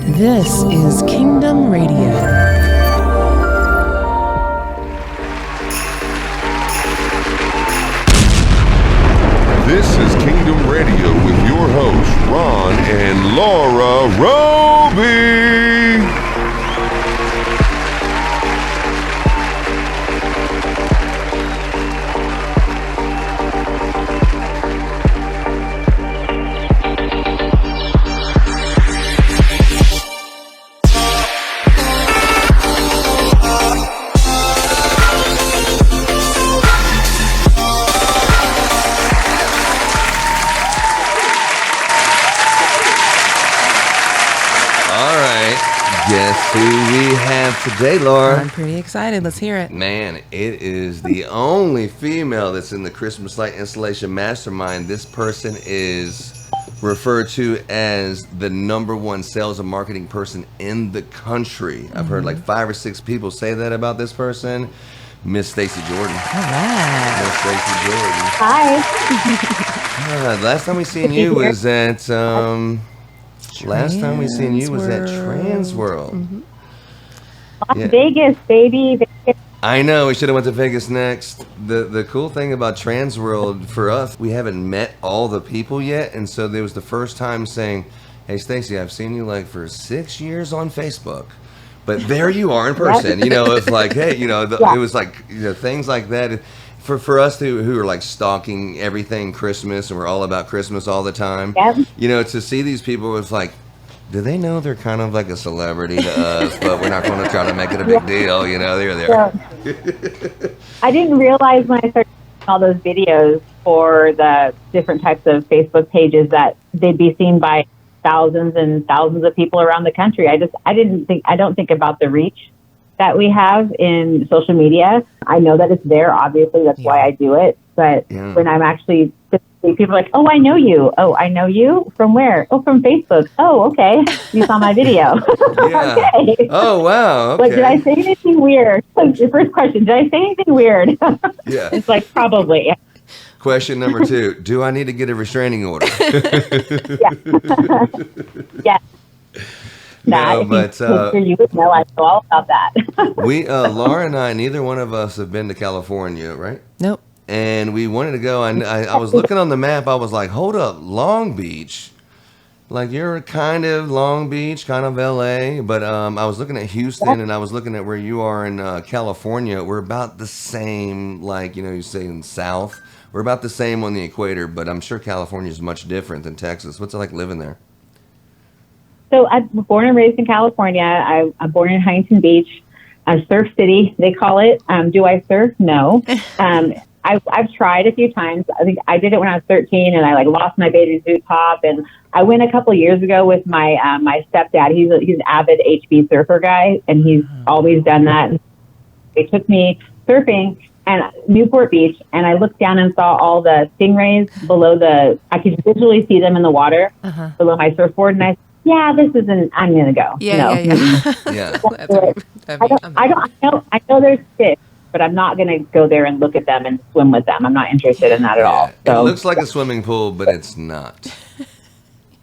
This is Kingdom Radio. This is Kingdom Radio with your hosts, Ron and Laura Roby. Guess who we have today, Laura? I'm pretty excited. Let's hear it. Man, it is the only female that's in the Christmas light installation mastermind. This person is referred to as the #1 sales and marketing person in the country. I've heard like 5 or 6 people say that about this person. Miss Stacey Jordan. All right. Miss Stacey Jordan. Hi. Last time we seen you was at Last time we seen you was at Transworld. Las Vegas, baby. Vegas. I know, we should have went to Vegas next. The cool thing about Transworld for us, we haven't met all the people yet, and so there was the first time saying, "Hey Stacey, I've seen you like for 6 years on Facebook, but there you are in person." You know, it's like, hey, you know, it was like, you know, things like that. For us who are like stalking everything Christmas and we're all about Christmas all the time, you know, to see these people, it's like, do they know they're kind of like a celebrity to us, but we're not going to try to make it a big deal, you know, they're there. I didn't realize when I started making all those videos for the different types of Facebook pages that they'd be seen by thousands and thousands of people around the country. I don't think about the reach that we have in social media. I know that it's there, obviously, that's why I do it. But when I'm actually, people are like, "Oh, I know you. Oh, I know you from where? Oh, from Facebook. Oh, okay. You saw my video." Okay. Oh, wow. Okay. Like, did I say anything weird? Like, your first question, did I say anything weird? Yeah. It's like, probably. Question number 2, do I need to get a restraining order? Yeah. No, but you would know. I know all about that. we, Laura and I, neither one of us have been to California, right? Nope. And we wanted to go. I was looking on the map. I was like, hold up, Long Beach. Like, you're kind of Long Beach, kind of LA. But I was looking at Houston, and I was looking at where you are in California. We're about the same, like, you know, you say in South. We're about the same on the equator, but I'm sure California is much different than Texas. What's it like living there? So I'm born and raised in California. I'm born in Huntington Beach, Surf City, they call it. Do I surf? No. I've tried a few times. I think I did it when I was 13, and I like lost my bathing suit top. And I went a couple years ago with my my stepdad. He's an avid HB surfer guy, and he's always done that. They took me surfing and Newport Beach, and I looked down and saw all the stingrays below I could visually see them in the water below my surfboard, and I this isn't, I'm going to go. Yeah. I know there's fish, but I'm not going to go there and look at them and swim with them. I'm not interested in that at all. So, it looks like a swimming pool, but it's not.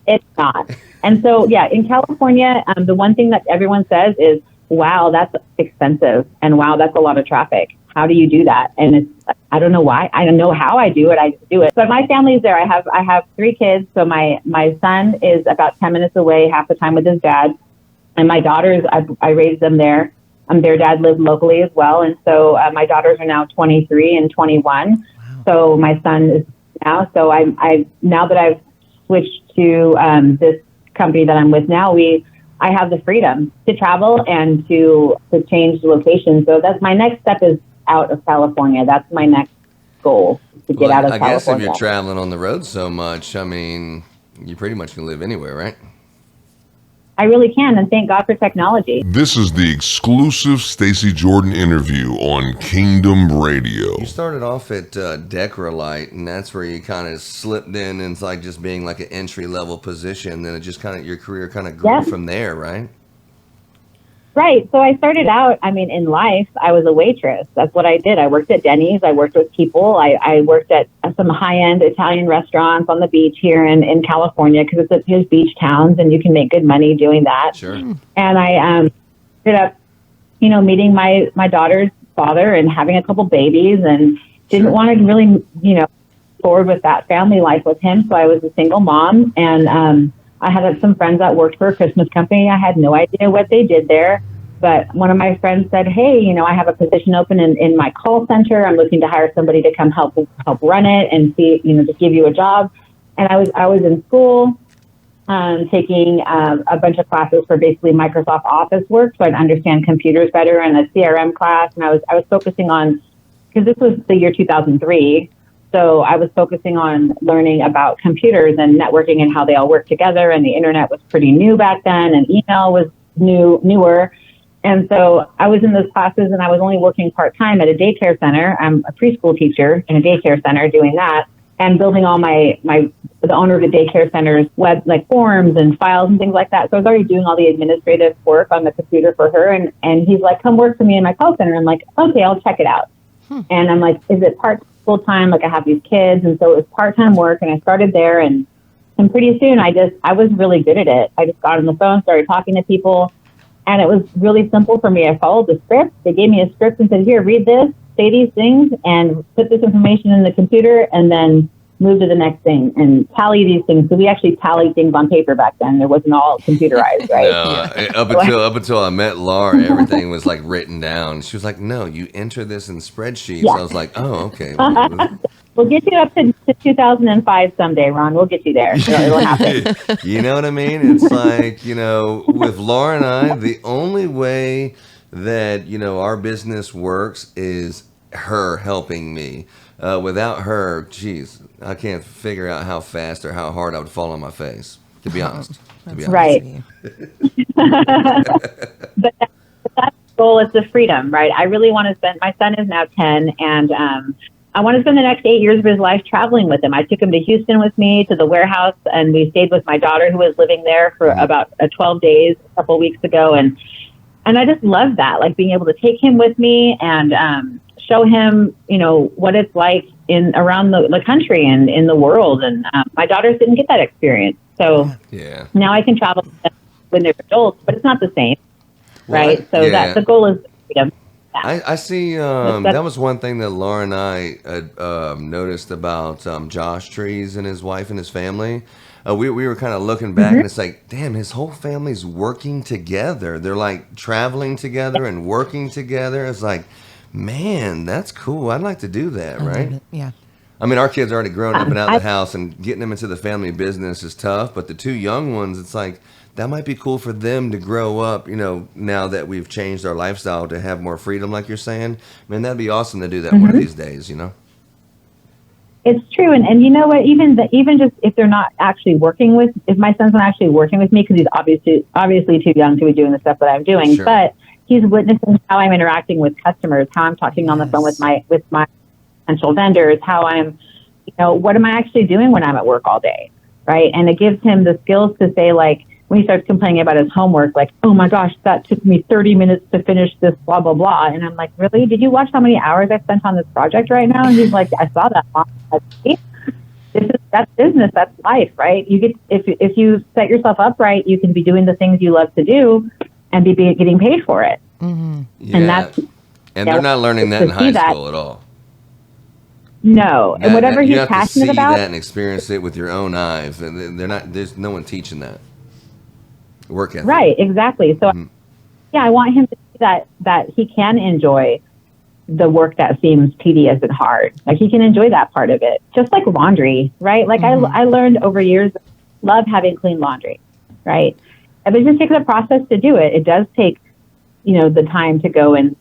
It's not. And so, in California, the one thing that everyone says is, wow, that's expensive. And wow, that's a lot of traffic. How do you do that? And I don't know why. I don't know how I do it. I just do it. But my family's there. I have 3 kids. So my son is about 10 minutes away half the time with his dad. And my daughters, I raised them there. Their dad lived locally as well. And so my daughters are now 23 and 21. Wow. So my son is now. So now that I've switched to this company that I'm with now, I have the freedom to travel and to change the location. So that's my next step is out of California. That's my next goal, to get out of California. I guess if you're traveling on the road so much, I mean, you pretty much can live anywhere, right? I really can, and thank God for technology. This is the exclusive Stacey Jordan interview on Kingdom Radio. You started off at Decor IQ, and that's where you kind of slipped in and it's like just being like an entry-level position. Then it just kind of, your career kind of grew from there, right? Right. So I started out, I mean, in life, I was a waitress. That's what I did. I worked at Denny's. I worked with people. I worked at some high-end Italian restaurants on the beach here in California, because there's beach towns and you can make good money doing that. Sure. And I ended up, meeting my daughter's father and having a couple babies, and didn't want to really, forward with that family life with him. So I was a single mom, and I had some friends that worked for a Christmas company. I had no idea what they did there. But one of my friends said, hey, I have a position open in my call center. I'm looking to hire somebody to come help run it and see, just give you a job. And I was in school taking a bunch of classes for basically Microsoft Office work, so I'd understand computers better, and a CRM class. And I was focusing on, because this was the year 2003, so I was focusing on learning about computers and networking and how they all work together. And the internet was pretty new back then, and email was newer. And so I was in those classes, and I was only working part-time at a daycare center. I'm a preschool teacher in a daycare center doing that, and building all the owner of the daycare center's web, like forms and files and things like that. So I was already doing all the administrative work on the computer for her. And he's like, come work for me in my call center. I'm like, okay, I'll check it out. And I'm like, is it full-time? Like, I have these kids. And so it was part-time work, and I started there, and pretty soon I was really good at it. I just got on the phone, started talking to people. And it was really simple for me. I followed the script. They gave me a script and said, here, read this, say these things, and put this information in the computer, and then move to the next thing and tally these things. So we actually tallied things on paper back then. It wasn't all computerized, right? No, up until I met Laura, everything was like written down. She was like, no, you enter this in spreadsheets. Yeah. I was like, oh, okay. We'll get you up to 2005 someday, Ron. We'll get you there. It'll happen. You know what I mean? It's like, with Laura and I, the only way that, our business works is her helping me. Without her, geez, I can't figure out how fast or how hard I would fall on my face, to be honest. Right. But that's the goal, is the freedom, right? I really want to spend, my son is now 10, and I want to spend the next 8 years of his life traveling with him. I took him to Houston with me, to the warehouse, and we stayed with my daughter, who was living there for about 12 days a couple of weeks ago. And I just love that, like being able to take him with me and show him, what it's like around the country and in the world. And my daughters didn't get that experience. So now I can travel when they're adults, but it's not the same, right? So that the goal is freedom. I see. That was one thing that Laura and I noticed about Josh Trees and his wife and his family. We were kind of looking back, and it's like, damn, his whole family's working together. They're like traveling together and working together. It's like, man, that's cool. I'd like to do that, right? Yeah. I mean, our kids are already grown up and out of the house, and getting them into the family business is tough. But the two young ones, it's like, that might be cool for them to grow up, now that we've changed our lifestyle to have more freedom, like you're saying. Man, that'd be awesome to do that one of these days, It's true. And you know what, even just if they're not actually if my son's not actually working with me, because he's obviously too young to be doing the stuff that I'm doing, but he's witnessing how I'm interacting with customers, how I'm talking on the phone with my potential vendors, how I'm, what am I actually doing when I'm at work all day, right? And it gives him the skills to say, like, when he starts complaining about his homework, like, oh my gosh, that took me 30 minutes to finish this, blah, blah, blah. And I'm like, really? Did you watch how many hours I spent on this project right now? And he's like, I saw that, Mom. That's business, that's life, right? You get, if you set yourself up right, you can be doing the things you love to do and be getting paid for it. And they're not learning that in high school at all. No, and whatever he's passionate about, you have to see that and experience it with your own eyes. And there's no one teaching that work ethic. Right, exactly. So, I want him to see that he can enjoy the work that seems tedious and hard. Like, he can enjoy that part of it, just like laundry, right? Like, I learned over years, love having clean laundry, right? And it just takes a process to do it. It does take, the time to go and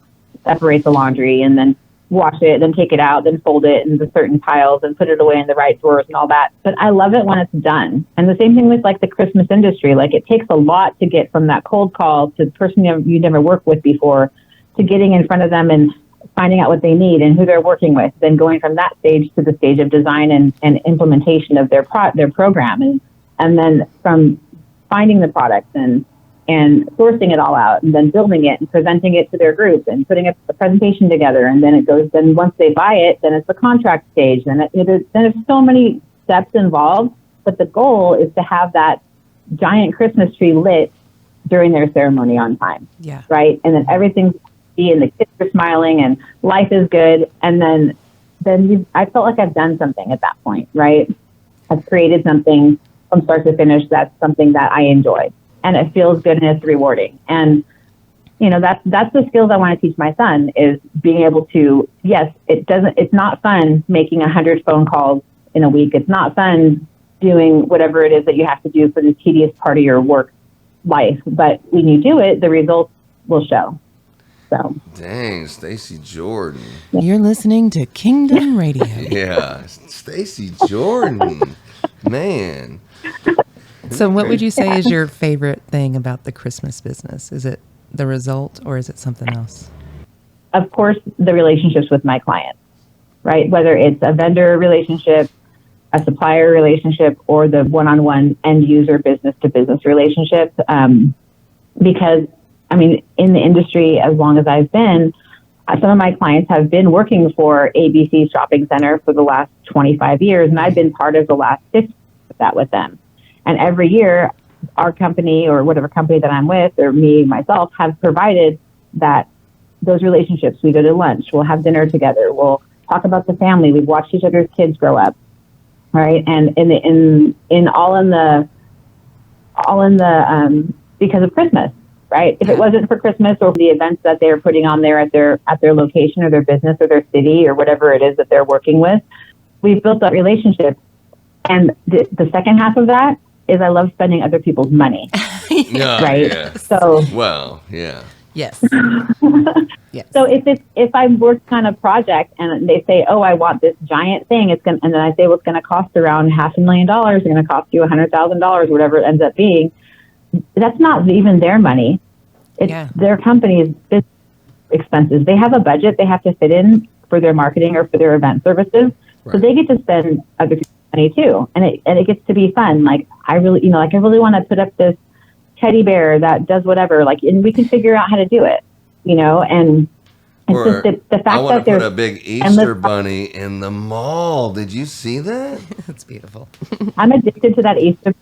separate the laundry and then wash it, then take it out, then fold it into certain piles and put it away in the right drawers and all that. But I love it when it's done. And the same thing with like the Christmas industry. Like, it takes a lot to get from that cold call to the person you never worked with before to getting in front of them and finding out what they need and who they're working with, then going from that stage to the stage of design and implementation of their program. And then from finding the products and and sourcing it all out and then building it and presenting it to their group and putting a presentation together. And then then once they buy it, then it's the contract stage. Then there's so many steps involved, but the goal is to have that giant Christmas tree lit during their ceremony on time. Yeah. Right. And then everything's happy and the kids are smiling and life is good. And then I felt like I've done something at that point, right? I've created something from start to finish. That's something that I enjoy. And it feels good and it's rewarding. And, that's the skills I want to teach my son is being able to, yes, it's not fun making 100 phone calls in a week. It's not fun doing whatever it is that you have to do for the tedious part of your work life. But when you do it, the results will show. So. Dang, Stacey Jordan. You're listening to Kingdom Radio. Yeah, Stacey Jordan. Man. So what would you say is your favorite thing about the Christmas business? Is it the result or is it something else? Of course, the relationships with my clients, right? Whether it's a vendor relationship, a supplier relationship, or the one-on-one end user business-to-business relationship. Because, in the industry, as long as I've been, some of my clients have been working for ABC Shopping Center for the last 25 years, and I've been part of the last 50 of that with them. And every year, our company or whatever company that I'm with, or me, myself, have provided those relationships. We go to lunch, we'll have dinner together, we'll talk about the family, we've watched each other's kids grow up, right? And because of Christmas, right? If it wasn't for Christmas or the events that they're putting on there at their location or their business or their city or whatever it is that they're working with, we've built that relationship. And the second half of that is I love spending other people's money. Yeah, right? Yeah. So, well, yeah. Yes. Yes. So if I'm working on a project and they say, oh, I want this giant thing, and then I say, well, it's going to cost around $500,000, it's going to cost you $100,000, whatever it ends up being. That's not even their money. It's their company's business expenses. They have a budget they have to fit in for their marketing or for their event services. Right. So they get to spend other people's money too. And it gets to be fun. Like I really want to put up this teddy bear that does whatever, and we can figure out how to do it, and it's just the fact I want that to put a big Easter bunny in the mall. Did you see that? That's beautiful. I'm addicted to that Easter.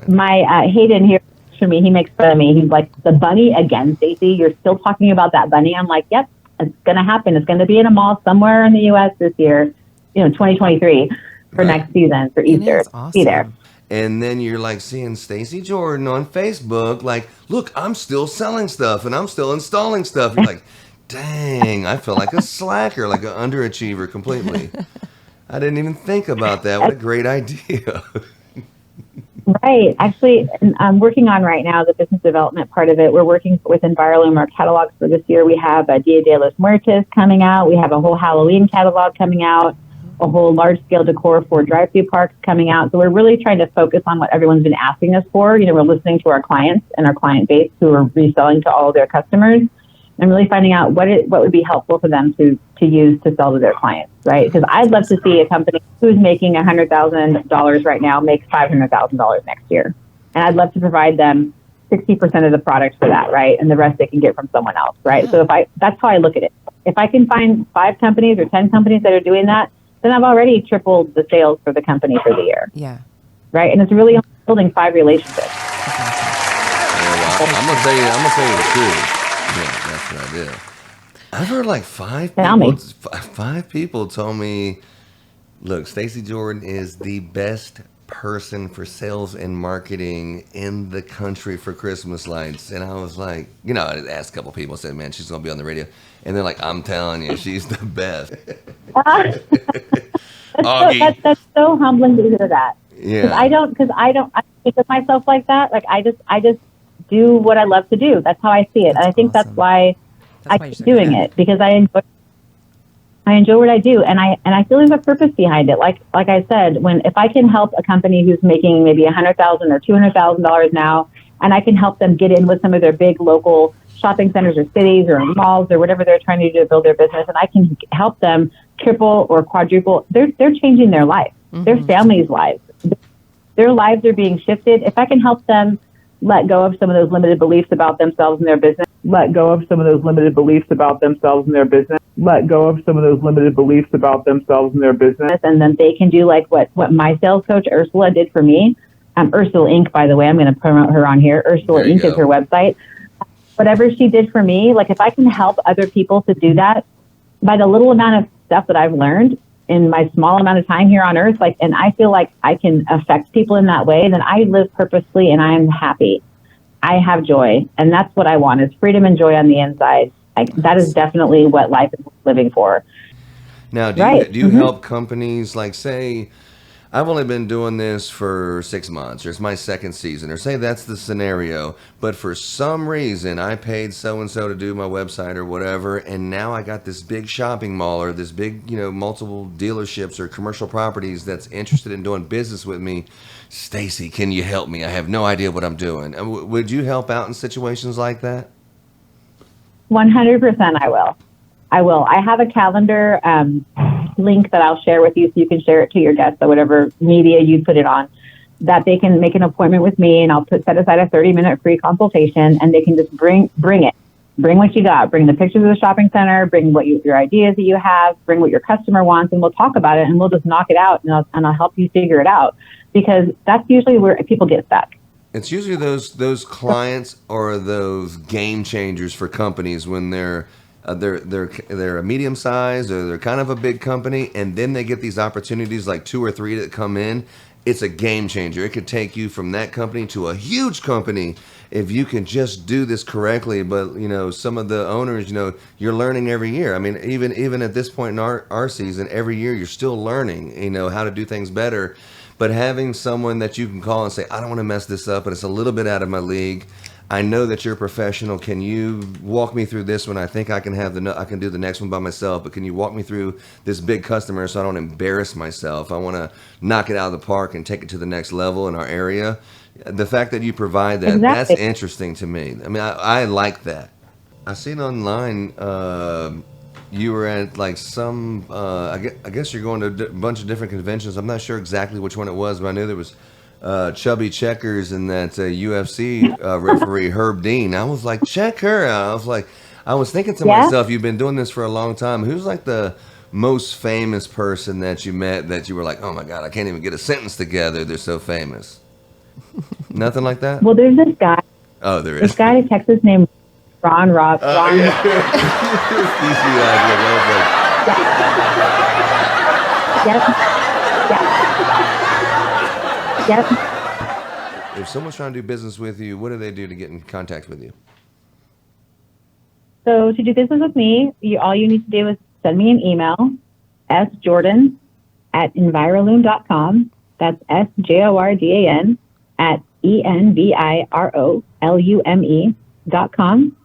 My Hayden here for me, he makes fun of me. He's like, the bunny again, Stacey, you're still talking about that bunny. I'm like, yep, it's going to happen. It's going to be in a mall somewhere in the U.S. this year, 2023 for next season for Easter. Awesome. Be there. And then you're like seeing Stacey Jordan on Facebook, like, look, I'm still selling stuff and I'm still installing stuff. You're like, dang, I feel like a slacker, like an underachiever completely. I didn't even think about that. What a great idea. Right. Actually, I'm working on right now the business development part of it. We're working with Envirolume, our catalogs for this year. We have a Dia de los Muertos coming out. We have a whole Halloween catalog coming out. A whole large-scale decor for drive-through parks coming out. So we're really trying to focus on what everyone's been asking us for. We're listening to our clients and our client base who are reselling to all of their customers and really finding out what would be helpful for them to use to sell to their clients, right? Because I'd love to see a company who's making $100,000 right now make $500,000 next year. And I'd love to provide them 60% of the product for that, right? And the rest they can get from someone else, right? So that's how I look at it. If I can find 5 companies or 10 companies that are doing that, then I've already tripled the sales for the company for the year. Yeah. Right? And it's really building 5 relationships. Yeah, well, I'm gonna tell you the truth. Yeah, that's what I did. I've heard like 5 people told me, look, Stacey Jordan is the best person for sales and marketing in the country for Christmas lights. And I was like, I asked a couple people, said, man, she's gonna be on the radio. And they're like, I'm telling you, she's the best. That's so humbling to hear that. Yeah. I don't think of myself like that. Like I just do what I love to do. That's how I see it. And I think awesome. That's why I keep doing it, because I enjoy what I do, and I feel there's a purpose behind it. Like I said, if I can help a company who's making maybe $100,000 or $200,000 now, and I can help them get in with some of their big local shopping centers or cities or malls or whatever they're trying to do to build their business, and I can help them triple or quadruple, they're changing their life, their families' lives. Their lives are being shifted. If I can help them let go of some of those limited beliefs about themselves and their business. Let go of some of those limited beliefs about themselves and their business. Let go of some of those limited beliefs about themselves and their business. And then they can do like what my sales coach, Ursula, did for me. Ursula Inc., by the way, I'm going to promote her on here. Ursula Inc. is her website. Whatever she did for me, like if I can help other people to do that by the little amount of stuff that I've learned in my small amount of time here on earth, like, and I feel like I can affect people in that way, then I live purposely and I'm happy. I have joy, and that's what I want, is freedom and joy on the inside. That is definitely what life is living for. Now, do you help companies, like, say, I've only been doing this for 6 months, or it's my second season, or say that's the scenario, but for some reason I paid so-and-so to do my website or whatever, and now I got this big shopping mall or this big, multiple dealerships or commercial properties that's interested in doing business with me. Stacey, can you help me? I have no idea what I'm doing. Would you help out in situations like that? 100% I will. I have a calendar link that I'll share with you so you can share it to your guests or whatever media you put it on, that they can make an appointment with me, and I'll set aside a 30-minute free consultation, and they can just bring it. Bring what you got. Bring the pictures of the shopping center, bring your ideas that you have, bring what your customer wants, and we'll talk about it, and we'll just knock it out, and I'll help you figure it out, because that's usually where people get stuck. It's usually those clients or those game changers for companies when they're a medium size or they're kind of a big company, and then they get these opportunities like 2 or 3 that come in. It's a game changer. It could take you from that company to a huge company if you can just do this correctly. But some of the owners, you're learning every year. I mean, even at this point in our season, every year you're still learning, how to do things better. But having someone that you can call and say, I don't want to mess this up, but it's a little bit out of my league. I know that you're a professional. Can you walk me through this one? I think I can do the next one by myself, but can you walk me through this big customer so I don't embarrass myself? I want to knock it out of the park and take it to the next level in our area. The fact that you provide that, That's interesting to me. I mean, I like that. I seen online you were at like some, I guess you're going to a bunch of different conventions. I'm not sure exactly which one it was, but I knew there was Chubby Checkers and that UFC referee Herb Dean. I was like, check her out. I was thinking to myself, you've been doing this for a long time. Who's like the most famous person that you met that you were like, oh my God, I can't even get a sentence together. They're so famous. Nothing like that? Well, there's this guy. Oh, there is. This guy in Texas named Ron Rob. Ron. Yeah. Yep. If someone's trying to do business with you, what do they do to get in contact with you? So to do business with me, all you need to do is send me an email, sjordan@envirolume.com. That's SJORDAN @ENVIROLUME.com.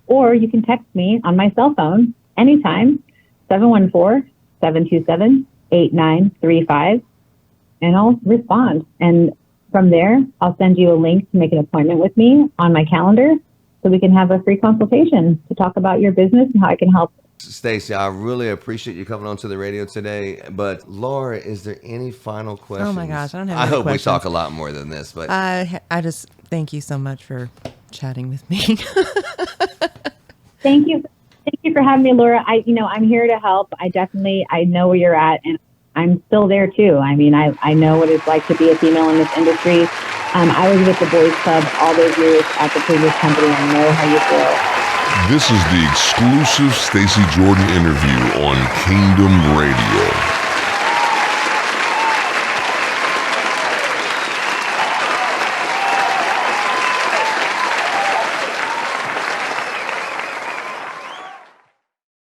Or you can text me on my cell phone anytime, 714-727-8935, and I'll respond. And from there, I'll send you a link to make an appointment with me on my calendar so we can have a free consultation to talk about your business and how I can help. Stacey, I really appreciate you coming onto the radio today. But Laura, is there any final questions? Oh my gosh, I don't have any any hope questions. We talk a lot more than this, but I just thank you so much for chatting with me. Thank you for having me, Laura. I'm here to help. I know where you're at, and I'm still there too. I mean, I know what it's like to be a female in this industry. I was with the boys club all those years at the previous company. I know how you feel. This is the exclusive Stacey Jordan interview on Kingdom Radio.